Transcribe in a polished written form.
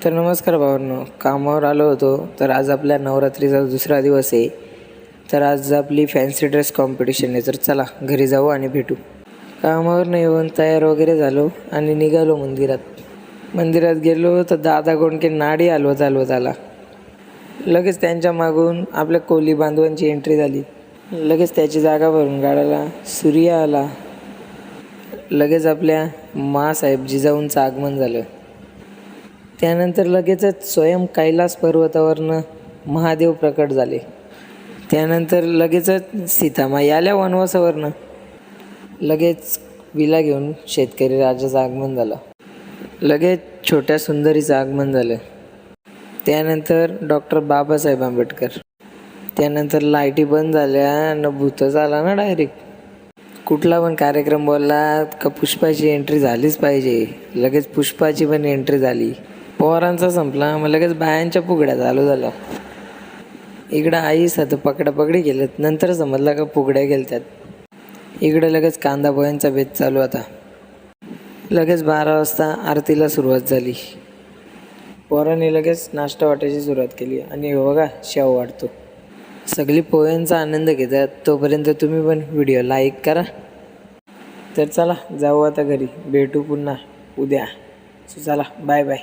तर नमस्कार भावांनो, कामावर आलो होतो. तर आज आपल्या नवरात्रीचा दुसरा दिवस आहे. तर आज आपली फॅन्सी ड्रेस कॉम्पिटिशन आहे. तर चला घरी जाऊ आणि भेटू. कामावर येऊन तयार वगैरे झालो आणि निघालो मंदिरात गेलो तर दादा कोणके नाडी हलवत आला. लगेच त्यांच्या मागून आपल्या कोली बांधवांची एंट्री झाली. लगेच त्याची जागा भरून काढायला सूर्य आला. लगेच आपल्या माँसाहेब जिजाऊंचं आगमन झालं. त्यानंतर लगेचच स्वयं कैलास पर्वतावरनं महादेव प्रकट झाले. त्यानंतर लगेचच सीतामाई आल्या वनवासावरनं. लगेच विला घेऊन शेतकरी राजाचं आगमन झालं. लगेच छोट्या सुंदरीचं आगमन झालं. त्यानंतर डॉक्टर बाबासाहेब आंबेडकर. त्यानंतर लाईटी बंद झाल्या न भूतच आला ना डायरेक्ट. कुठला पण कार्यक्रम बोलला का पुष्पाची एंट्री झालीच पाहिजे. लगेच पुष्पाची पण एंट्री झाली. पोरांचा संपला, मग लगेच बायांच्या फुगड्या चालू झाल्या. इकडं आई साथं पकडापकडी केल्यात. नंतर समजला का फुगड्या गेलत्यात. इकडं लगेच कांदा पोह्यांचा बेत चालू आता. लगेच 12 वाजता आरतीला सुरुवात झाली. पोरांनी लगेच नाश्ता वाटायची सुरुवात केली आणि बघा शेव वाटतो. सगळी पोह्यांचा आनंद घेतात. तोपर्यंत तुम्ही पण व्हिडिओ लाईक करा. तर चला जाऊ आता घरी. भेटू पुन्हा उद्या. चला बाय बाय.